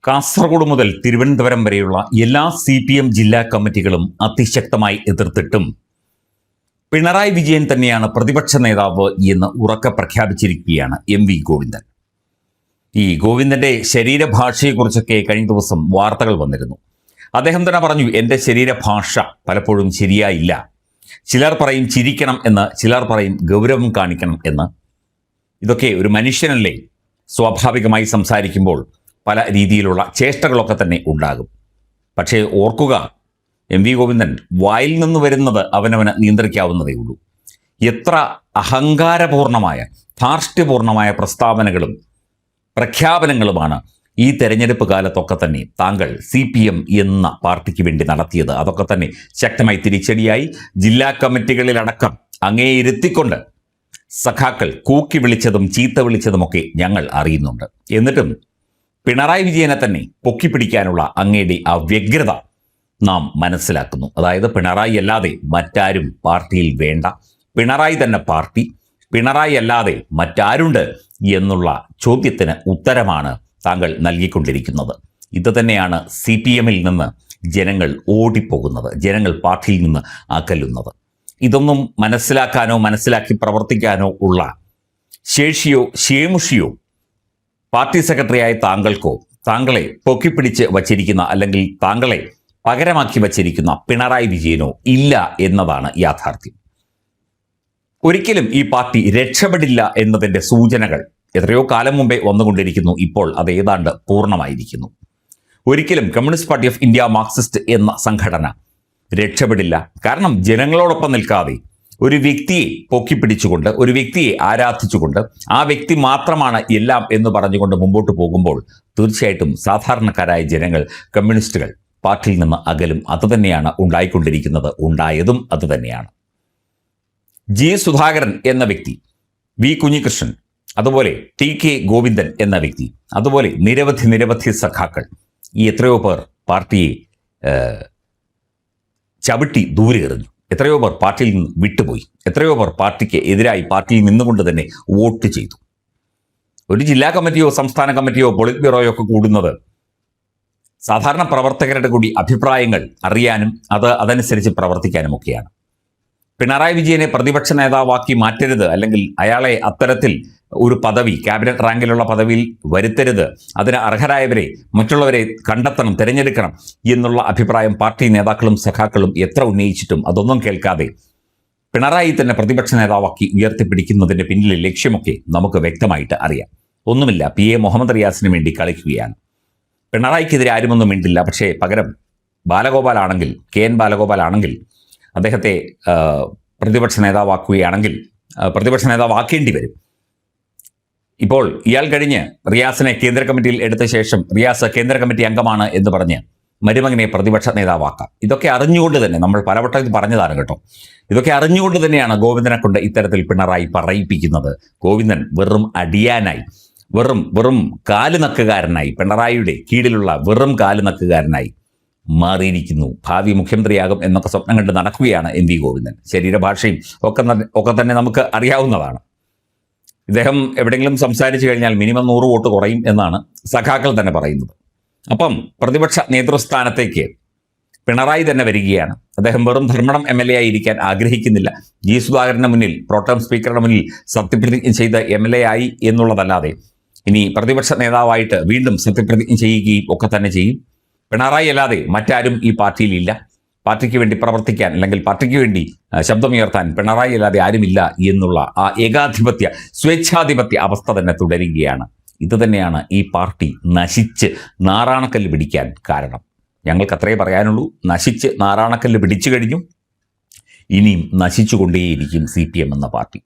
കാസർഗോഡ് മുതൽ തിരുവനന്തപുരം വരെയുള്ള എല്ലാ CPM ജില്ലാ കമ്മിറ്റികളും അതിശക്തമായി എതിർത്തിട്ടും പിണറായി വിജയൻ തന്നെയാണ് പ്രതിപക്ഷ നേതാവ് എന്ന് ഉറക്കെ പ്രഖ്യാപിച്ചിരിക്കുകയാണ് MV ഗോവിന്ദൻ. ഈ ഗോവിന്ദന്റെ ശരീരഭാഷയെക്കുറിച്ചൊക്കെ കഴിഞ്ഞ ദിവസം വാർത്തകൾ വന്നിരുന്നു. അദ്ദേഹം തന്നെ പറഞ്ഞു, എൻ്റെ ശരീരഭാഷ പലപ്പോഴും ശരിയായില്ല. ചിലർ പറയും ചിരിക്കണം എന്ന്, ചിലർ പറയും ഗൗരവം കാണിക്കണം എന്ന്. ഇതൊക്കെ ഒരു മനുഷ്യനല്ലേ, സ്വാഭാവികമായി സംസാരിക്കുമ്പോൾ പല രീതിയിലുള്ള ചേഷ്ടകളൊക്കെ തന്നെ ഉണ്ടാകും. പക്ഷേ ഓർക്കുക, MV ഗോവിന്ദൻ വായിൽ നിന്ന് വരുന്നത് അവനവന് നിയന്ത്രിക്കാവുന്നതേ ഉള്ളൂ. എത്ര അഹങ്കാരപൂർണമായ, ധാർഷ്ട്യപൂർണമായ പ്രസ്താവനകളും പ്രഖ്യാപനങ്ങളുമാണ് ഈ തെരഞ്ഞെടുപ്പ് കാലത്തൊക്കെ തന്നെ താങ്കൾ CPM എന്ന പാർട്ടിക്ക് വേണ്ടി നടത്തിയത്. അതൊക്കെ തന്നെ ശക്തമായി തിരിച്ചടിയായി. ജില്ലാ കമ്മിറ്റികളിലടക്കം അങ്ങേ ഇരുത്തിക്കൊണ്ട് സഖാക്കൾ കൂക്കി വിളിച്ചതും ചീത്ത വിളിച്ചതുമൊക്കെ ഞങ്ങൾ അറിയുന്നുണ്ട്. എന്നിട്ടും പിണറായി വിജയനെ തന്നെ പൊക്കിപ്പിടിക്കാനുള്ള അങ്ങയുടെ ആ വ്യഗ്രത നാം മനസ്സിലാക്കുന്നു. അതായത് പിണറായി അല്ലാതെ മറ്റാരും പാർട്ടിയിൽ വേണ്ട, പിണറായി തന്നെ പാർട്ടി, പിണറായി അല്ലാതെ മറ്റാരുണ്ട് എന്നുള്ള ചോദ്യത്തിന് ഉത്തരമാണ് താങ്കൾ നൽകിക്കൊണ്ടിരിക്കുന്നത്. ഇത് തന്നെയാണ് CPM നിന്ന് ജനങ്ങൾ ഓടിപ്പോകുന്നത്, ജനങ്ങൾ പാർട്ടിയിൽ നിന്ന് അകലുന്നത്. ഇതൊന്നും മനസ്സിലാക്കാനോ മനസ്സിലാക്കി പ്രവർത്തിക്കാനോ ഉള്ള ശേഷിയോ ശേമുഷിയോ പാർട്ടി സെക്രട്ടറിയായ താങ്കൾക്കോ താങ്കളെ പൊക്കിപ്പിടിച്ച് വച്ചിരിക്കുന്ന അല്ലെങ്കിൽ താങ്കളെ പകരമാക്കി വച്ചിരിക്കുന്ന പിണറായി വിജയനോ ഇല്ല എന്നതാണ് യാഥാർത്ഥ്യം. ഒരിക്കലും ഈ പാർട്ടി രക്ഷപ്പെടില്ല എന്നതിൻ്റെ സൂചനകൾ എത്രയോ കാലം മുമ്പേ വന്നുകൊണ്ടിരിക്കുന്നു. ഇപ്പോൾ അത് ഏതാണ്ട് പൂർണ്ണമായിരിക്കുന്നു. ഒരിക്കലും communist party of India Marxist എന്ന സംഘടന രക്ഷപ്പെടില്ല. കാരണം ജനങ്ങളോടൊപ്പം നിൽക്കാതെ ഒരു വ്യക്തിയെ പൊക്കിപ്പിടിച്ചുകൊണ്ട്, ഒരു വ്യക്തിയെ ആരാധിച്ചുകൊണ്ട്, ആ വ്യക്തി മാത്രമാണ് എല്ലാം എന്ന് പറഞ്ഞുകൊണ്ട് മുമ്പോട്ട് പോകുമ്പോൾ തീർച്ചയായിട്ടും സാധാരണക്കാരായ ജനങ്ങൾ, കമ്മ്യൂണിസ്റ്റുകൾ പാർട്ടിയിൽ നിന്ന് അകലും. അതുതന്നെയാണ് ഉണ്ടായിക്കൊണ്ടിരിക്കുന്നത്, ഉണ്ടായതും അതുതന്നെയാണ്. G. സുധാകരൻ എന്ന വ്യക്തി, V. കുഞ്ഞികൃഷ്ണൻ, അതുപോലെ TK ഗോവിന്ദൻ എന്ന വ്യക്തി, അതുപോലെ നിരവധി സഖാക്കൾ, ഈ എത്രയോ പേർ പാർട്ടിയെ ചവിട്ടി ദൂരെ എറിഞ്ഞു. എത്രയോ പേർ പാർട്ടിയിൽ നിന്ന് വിട്ടുപോയി. എത്രയോ പേർ പാർട്ടിക്ക് എതിരായി പാർട്ടിയിൽ നിന്നുകൊണ്ട് തന്നെ വോട്ട് ചെയ്തു. ഒരു ജില്ലാ കമ്മിറ്റിയോ സംസ്ഥാന കമ്മിറ്റിയോ പോളിറ്റ് ബ്യൂറോയോ ഒക്കെ കൂടുന്നത് സാധാരണ പ്രവർത്തകരുടെ കൂടി അഭിപ്രായങ്ങൾ അറിയാനും അതനുസരിച്ച് പ്രവർത്തിക്കാനും ഒക്കെയാണ്. പിണറായി വിജയനെ പ്രതിപക്ഷ നേതാവാക്കി മാറ്റരുത്, അല്ലെങ്കിൽ അയാളെ അത്തരത്തിൽ ഒരു പദവി, ക്യാബിനറ്റ് റാങ്കിലുള്ള പദവിയിൽ വരുത്തരുത്, അതിന് അർഹരായവരെ മറ്റുള്ളവരെ കണ്ടെത്തണം, തിരഞ്ഞെടുക്കണം എന്നുള്ള അഭിപ്രായം പാർട്ടി നേതാക്കളും സഖാക്കളും എത്ര ഉന്നയിച്ചിട്ടും അതൊന്നും കേൾക്കാതെ പിണറായി തന്നെ പ്രതിപക്ഷ നേതാവാക്കി ഉയർത്തിപ്പിടിക്കുന്നതിൻ്റെ പിന്നിലെ ലക്ഷ്യമൊക്കെ നമുക്ക് വ്യക്തമായിട്ട് അറിയാം. ഒന്നുമില്ല, PA മുഹമ്മദ് റിയാസിന് വേണ്ടി കളിക്കുകയാണ്. പിണറായിക്കെതിരെ ആരുമൊന്നും മിണ്ടില്ല. പക്ഷേ പകരം ബാലഗോപാലാണെങ്കിൽ, KN ബാലഗോപാലാണെങ്കിൽ അദ്ദേഹത്തെ പ്രതിപക്ഷ നേതാവാക്കുകയാണെങ്കിൽ പ്രതിപക്ഷ നേതാവാക്കേണ്ടി വരും. ഇപ്പോൾ ഇയാൾ കഴിഞ്ഞ് റിയാസിനെ കേന്ദ്ര കമ്മിറ്റിയിൽ എടുത്ത ശേഷം റിയാസ് കേന്ദ്ര കമ്മിറ്റി അംഗമാണ് എന്ന് പറഞ്ഞ് മരുമകനെ പ്രതിപക്ഷ നേതാവാക്കാം. ഇതൊക്കെ അറിഞ്ഞുകൊണ്ട് തന്നെ, നമ്മൾ പലവട്ടം ഇത് പറഞ്ഞതാണ് കേട്ടോ, ഇതൊക്കെ അറിഞ്ഞുകൊണ്ട് തന്നെയാണ് ഗോവിന്ദനെ കൊണ്ട് ഇത്തരത്തിൽ പിണറായി പറയിപ്പിക്കുന്നത്. ഗോവിന്ദൻ വെറും അടിയാനായി, വെറും കാലുനക്കുകാരനായി, പിണറായിയുടെ കീഴിലുള്ള വെറും കാലുനക്കുകാരനായി മാറിയിരിക്കുന്നു. ഭാവി മുഖ്യമന്ത്രിയാകും എന്നൊക്കെ സ്വപ്നം കണ്ട് നടക്കുകയാണ് MV ഗോവിന്ദൻ. ശരീരഭാഷയും ഒക്കെ തന്നെ നമുക്ക് അറിയാവുന്നതാണ്. ഇദ്ദേഹം എവിടെയെങ്കിലും സംസാരിച്ചു കഴിഞ്ഞാൽ മിനിമം 100 വോട്ട് കുറയും എന്നാണ് സഖാക്കൾ തന്നെ പറയുന്നത്. അപ്പം പ്രതിപക്ഷ നേതൃസ്ഥാനത്തേക്ക് പിണറായി തന്നെ വരികയാണ്. അദ്ദേഹം വെറും ധർമ്മടം MLA ആയി ഇരിക്കാൻ ആഗ്രഹിക്കുന്നില്ല. G. സുധാകരന് മുന്നിൽ, പ്രോട്ടം സ്പീക്കറുടെ മുന്നിൽ സത്യപ്രതിജ്ഞ ചെയ്ത MLA ആയി എന്നുള്ളതല്ലാതെ ഇനി പ്രതിപക്ഷ നേതാവായിട്ട് വീണ്ടും സത്യപ്രതിജ്ഞ ചെയ്യുകയും ഒക്കെ തന്നെ ചെയ്യും. പിണറായി അല്ലാതെ മറ്റാരും ഈ പാർട്ടിയിലില്ല. പാർട്ടിക്ക് വേണ്ടി പ്രവർത്തിക്കാൻ, അല്ലെങ്കിൽ പാർട്ടിക്ക് വേണ്ടി ശബ്ദമുയർത്താൻ പിണറായി അല്ലാതെ ആരുമില്ല എന്നുള്ള ആ ഏകാധിപത്യ, സ്വേച്ഛാധിപത്യ അവസ്ഥ തന്നെ തുടരുകയാണ്. ഇത് തന്നെയാണ് ഈ പാർട്ടി നശിച്ച് നാറാണക്കല്ല് പിടിക്കാൻ കാരണം. ഞങ്ങൾക്ക് അത്രേ പറയാനുള്ളൂ. നശിച്ച് നാറാണക്കല്ല് പിടിച്ചു കഴിഞ്ഞു, ഇനിയും നശിച്ചുകൊണ്ടേയിരിക്കും CPM എന്ന പാർട്ടി.